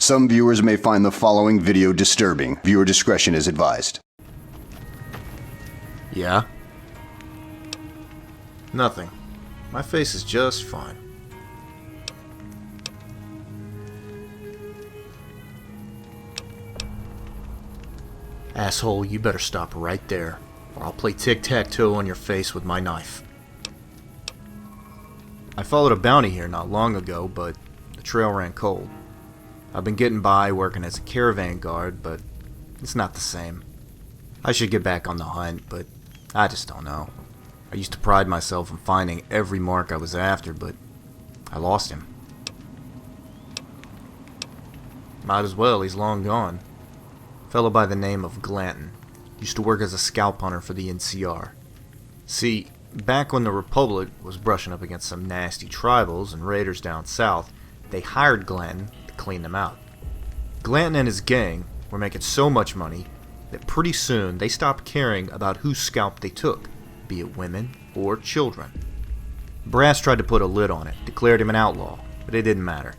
Some viewers may find the following video disturbing. Viewer discretion is advised. Yeah? Nothing. My face is just fine. Asshole, you better stop right there, or I'll play tic-tac-toe on your face with my knife. I followed a bounty here not long ago, but the trail ran cold. I've been getting by working as a caravan guard, but it's not the same. I should get back on the hunt, but I just don't know. I used to pride myself in finding every mark I was after, but I lost him. Might as well, he's long gone. A fellow by the name of Glanton. Used to work as a scalp hunter for the NCR. See, back when the Republic was brushing up against some nasty tribals and raiders down south, they hired Glanton to clean them out. Glanton and his gang were making so much money that pretty soon they stopped caring about whose scalp they took, be it women or children. Brass tried to put a lid on it, declared him an outlaw, but it didn't matter.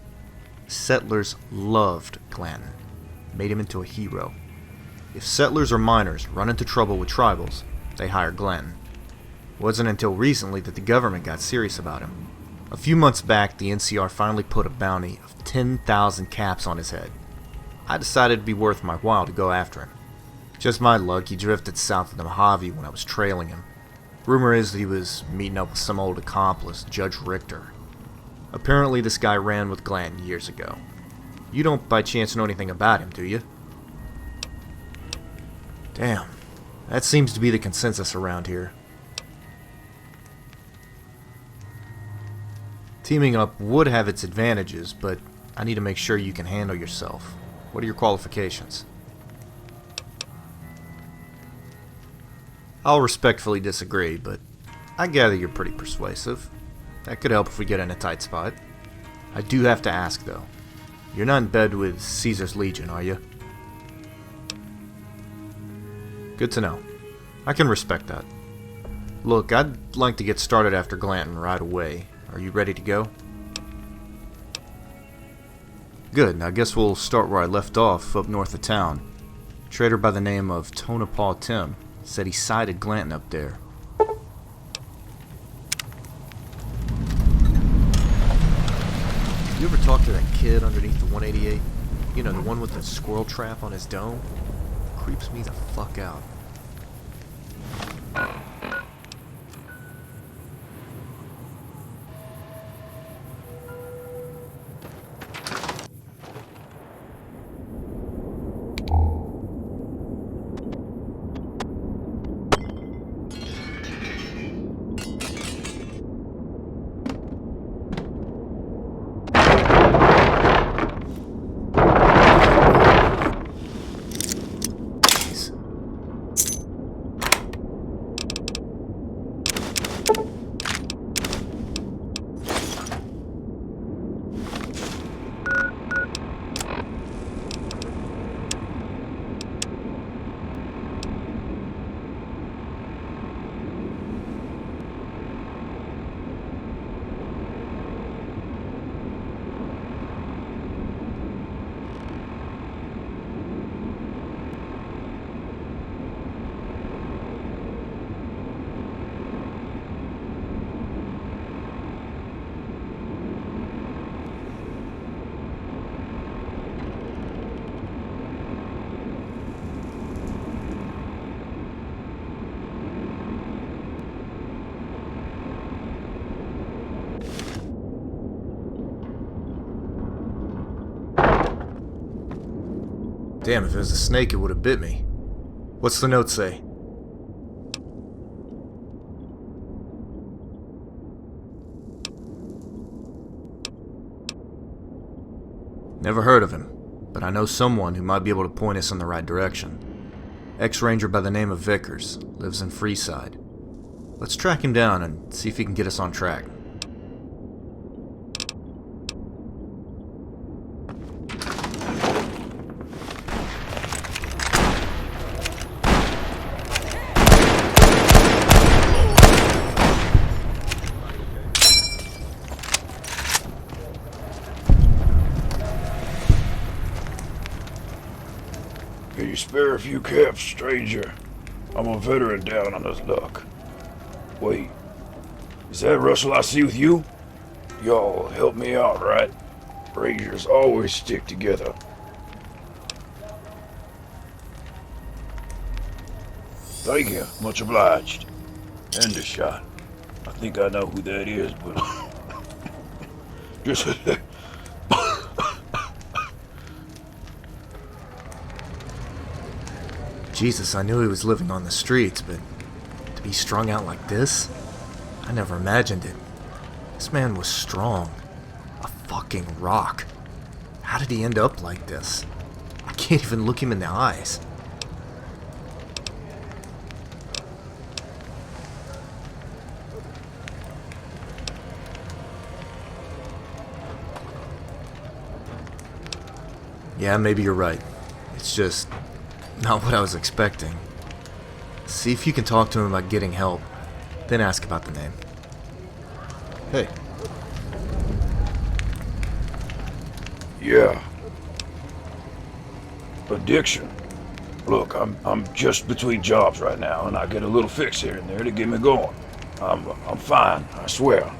Settlers loved Glanton, made him into a hero. If settlers or miners run into trouble with tribals, they hire Glanton. It wasn't until recently that the government got serious about him. A few months back, the NCR finally put a bounty of 10,000 caps on his head. I decided it'd be worth my while to go after him. Just my luck, he drifted south of the Mojave when I was trailing him. Rumor is that he was meeting up with some old accomplice, Judge Richter. Apparently this guy ran with Glanton years ago. You don't by chance know anything about him, do you? Damn, that seems to be the consensus around here. Teaming up would have its advantages, but I need to make sure you can handle yourself. What are your qualifications? I'll respectfully disagree, but I gather you're pretty persuasive. That could help if we get in a tight spot. I do have to ask, though. You're not in bed with Caesar's Legion, are you? Good to know. I can respect that. Look, I'd like to get started after Glanton right away. Are you ready to go? Good, I guess we'll start where I left off, up north of town. A trader by the name of Tonopah Tim said he sighted Glanton up there. You ever talk to that kid underneath the 188? You know, the one with the squirrel trap on his dome? Creeps me the fuck out. Damn, if it was a snake, it would have bit me. What's the note say? Never heard of him, but I know someone who might be able to point us in the right direction. Ex-ranger by the name of Vickers, lives in Freeside. Let's track him down and see if he can get us on track. you spare a few caps, stranger? I'm a veteran down on his luck. Wait, is that Russell I see with you? Y'all help me out, right? Rangers always stick together. Thank you, much obliged. End a shot. I think I know who that is, but just Jesus, I knew he was living on the streets, but to be strung out like this? I never imagined it. This man was strong. A fucking rock. How did he end up like this? I can't even look him in the eyes. Yeah, maybe you're right. It's just not what I was expecting. See if you can talk to him about getting help, then ask about the name. Hey. yeah. Addiction. Look, I'm just between jobs right now, and I get a little fix here and there to get me going. I'm fine, I swear.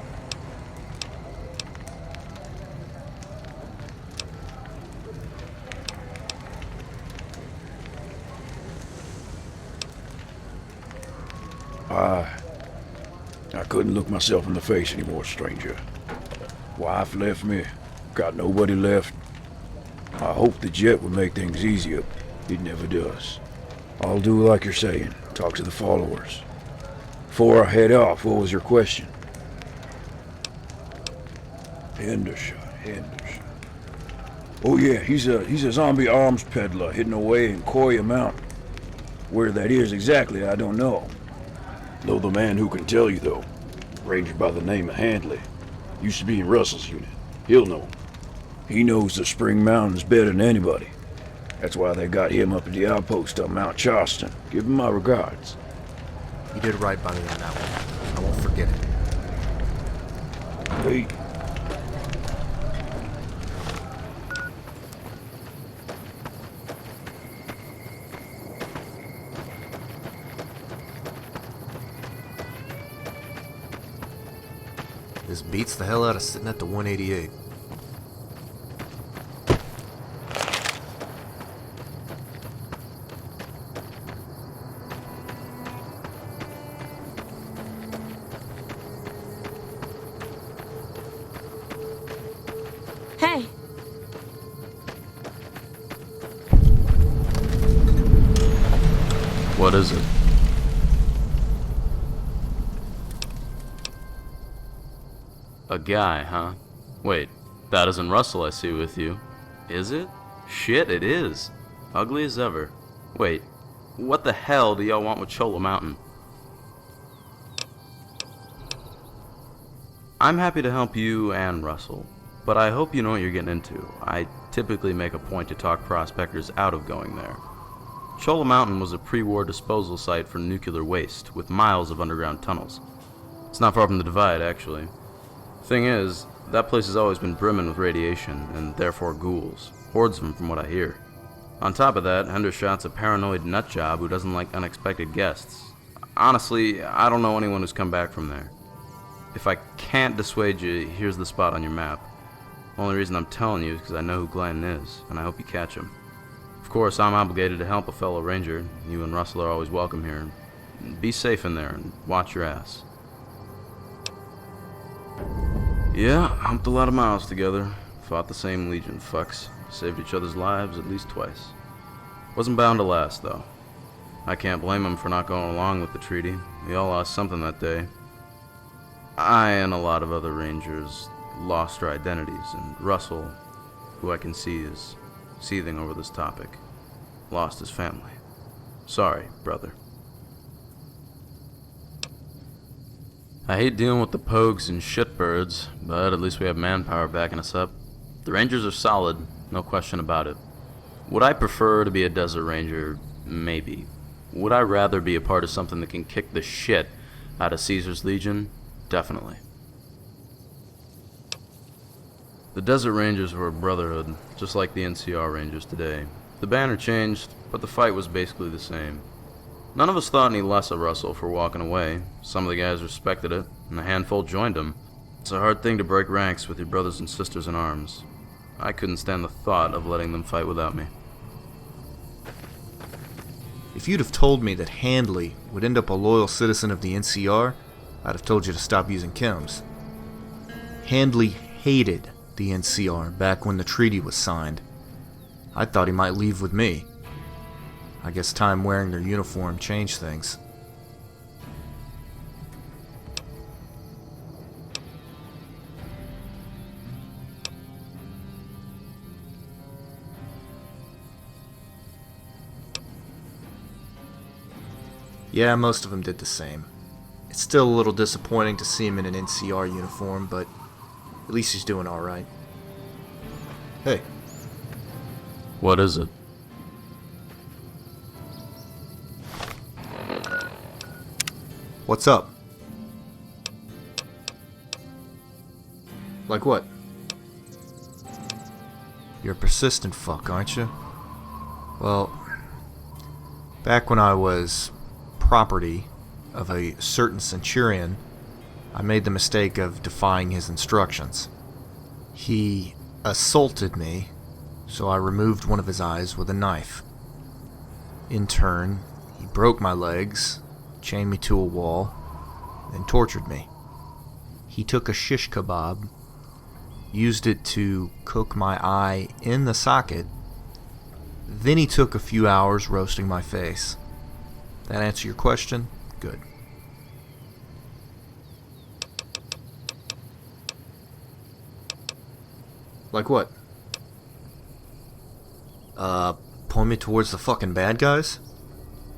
I couldn't look myself in the face anymore, stranger. Wife left me, got nobody left. I hoped the jet would make things easier. It never does. I'll do like you're saying, talk to the followers. Before I head off, what was your question? Henderson. Oh yeah, he's a zombie arms peddler hidden away in Koya Mountain. Where that is exactly, I don't know. Know the man who can tell you, though. Ranger by the name of Handley. Used to be in Russell's unit. He'll know. He knows the Spring Mountains better than anybody. That's why they got him up at the outpost on Mount Charleston. Give him my regards. You did right by me on that one. I won't forget it. Hey. This beats the hell out of sitting at the 188. Hey. What is it? A guy, huh? Wait, that isn't Russell I see with you. Is it? Shit, it is. Ugly as ever. Wait, what the hell do y'all want with Cholla Mountain? I'm happy to help you and Russell, but I hope you know what you're getting into. I typically make a point to talk prospectors out of going there. Cholla Mountain was a pre-war disposal site for nuclear waste, with miles of underground tunnels. It's not far from the Divide, actually. Thing is, that place has always been brimming with radiation, and therefore ghouls. Hordes of them from what I hear. On top of that, Hendershot's a paranoid nutjob who doesn't like unexpected guests. Honestly, I don't know anyone who's come back from there. If I can't dissuade you, here's the spot on your map. Only reason I'm telling you is because I know who Glenn is, and I hope you catch him. Of course, I'm obligated to help a fellow ranger. You and Russell are always welcome here. Be safe in there, and watch your ass. Yeah, humped a lot of miles together. Fought the same legion fucks. Saved each other's lives at least twice. Wasn't bound to last, though. I can't blame him for not going along with the treaty. We all lost something that day. I and a lot of other rangers lost our identities, and Russell, who I can see is seething over this topic, lost his family. Sorry, brother. I hate dealing with the pogues and shitbirds, but at least we have manpower backing us up. The Rangers are solid, no question about it. Would I prefer to be a desert ranger? Maybe. Would I rather be a part of something that can kick the shit out of Caesar's Legion? Definitely. The Desert Rangers were a brotherhood, just like the NCR Rangers today. The banner changed, but the fight was basically the same. None of us thought any less of Russell for walking away. Some of the guys respected it, and a handful joined him. It's a hard thing to break ranks with your brothers and sisters in arms. I couldn't stand the thought of letting them fight without me. If you'd have told me that Handley would end up a loyal citizen of the NCR, I'd have told you to stop using chems. Handley hated the NCR back when the treaty was signed. I thought he might leave with me. I guess time wearing their uniform changed things. Yeah, most of them did the same. It's still a little disappointing to see him in an NCR uniform, but at least he's doing alright. Hey. What is it? What's up? Like what? You're a persistent fuck, aren't you? Well, back when I was property of a certain centurion, I made the mistake of defying his instructions. He assaulted me, so I removed one of his eyes with a knife. In turn, he broke my legs, chained me to a wall, then tortured me. He took a shish kebab, used it to cook my eye in the socket, then he took a few hours roasting my face. That answer your question? Good. Like what? Point me towards the fucking bad guys?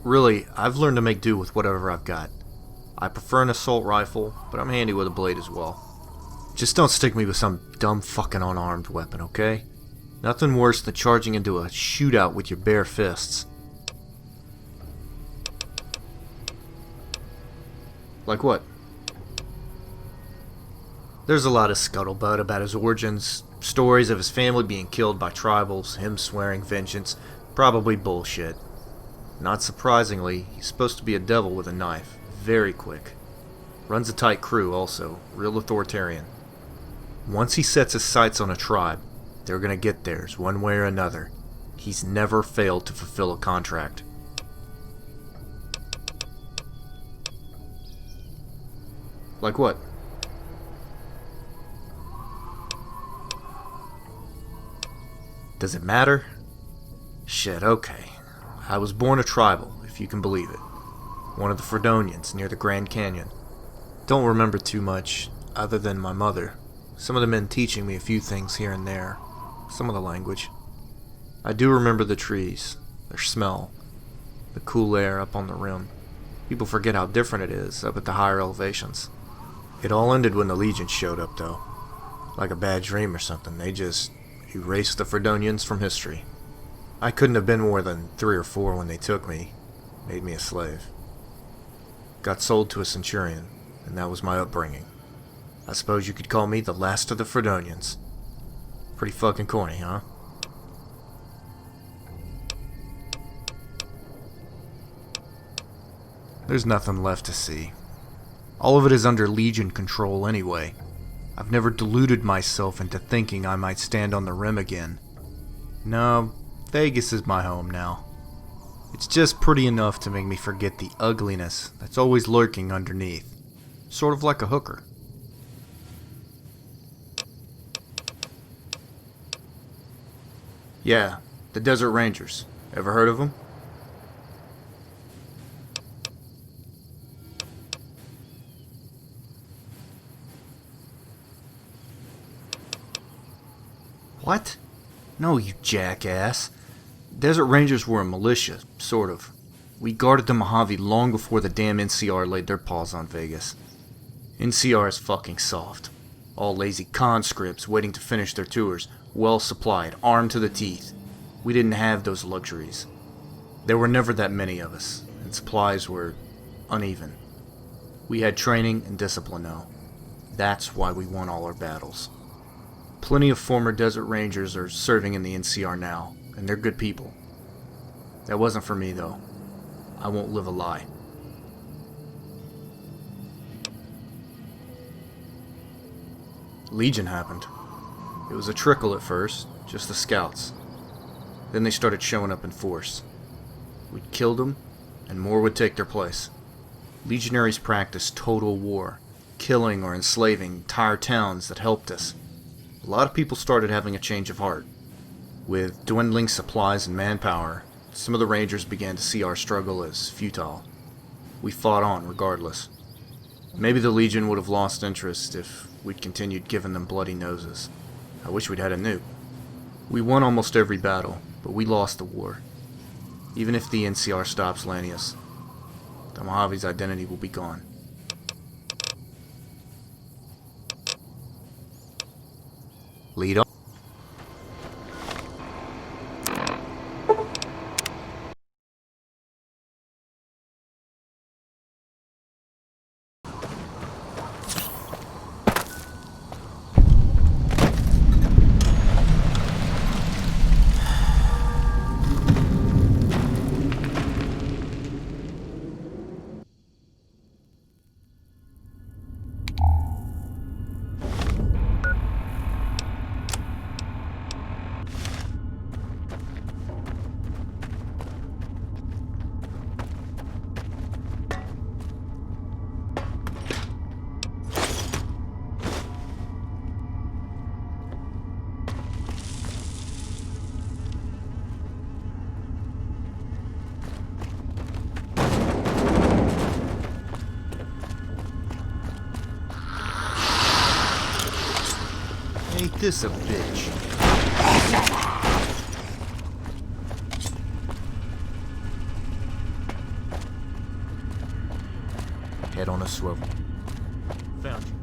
Really, I've learned to make do with whatever I've got. I prefer an assault rifle, but I'm handy with a blade as well. Just don't stick me with some dumb fucking unarmed weapon, okay? Nothing worse than charging into a shootout with your bare fists. Like what? There's a lot of scuttlebutt about his origins, stories of his family being killed by tribals, him swearing vengeance, probably bullshit. Not surprisingly, he's supposed to be a devil with a knife, very quick. Runs a tight crew also, real authoritarian. Once he sets his sights on a tribe, they're gonna get theirs one way or another. He's never failed to fulfill a contract. Like what? Does it matter? Shit, okay. I was born a tribal, if you can believe it. One of the Fredonians near the Grand Canyon. Don't remember too much, other than my mother. Some of the men teaching me a few things here and there. Some of the language. I do remember the trees, their smell, the cool air up on the rim. People forget how different it is up at the higher elevations. It all ended when the Legion showed up, though. Like a bad dream or something. They just erased the Fredonians from history. I couldn't have been more than 3 or 4 when they took me. Made me a slave. Got sold to a centurion, and that was my upbringing. I suppose you could call me the last of the Fredonians. Pretty fucking corny, huh? There's nothing left to see. All of it is under Legion control anyway. I've never deluded myself into thinking I might stand on the rim again. No, Vegas is my home now. It's just pretty enough to make me forget the ugliness that's always lurking underneath. Sort of like a hooker. Yeah, the Desert Rangers. Ever heard of them? What? No, you jackass. Desert Rangers were a militia, sort of. We guarded the Mojave long before the damn NCR laid their paws on Vegas. NCR is fucking soft. All lazy conscripts waiting to finish their tours, well supplied, armed to the teeth. We didn't have those luxuries. There were never that many of us, and supplies were uneven. We had training and discipline though. That's why we won all our battles. Plenty of former Desert Rangers are serving in the NCR now, and they're good people. That wasn't for me, though. I won't live a lie. Legion happened. It was a trickle at first, just the scouts. Then they started showing up in force. We'd killed them, and more would take their place. Legionaries practiced total war, killing or enslaving entire towns that helped us. A lot of people started having a change of heart. With dwindling supplies and manpower, some of the Rangers began to see our struggle as futile. We fought on regardless. Maybe the Legion would have lost interest if we'd continued giving them bloody noses. I wish we'd had a nuke. We won almost every battle, but we lost the war. Even if the NCR stops Lanius, the Mojave's identity will be gone. Lead on. Ain't this a bitch? Head on a swivel. Found you.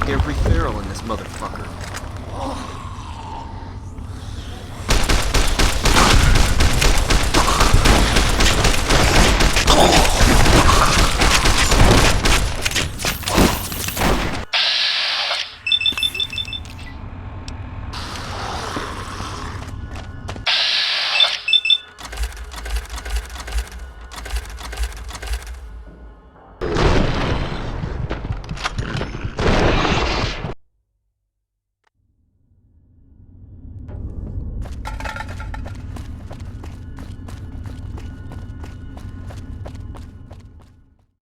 Every feral in this motherfucker.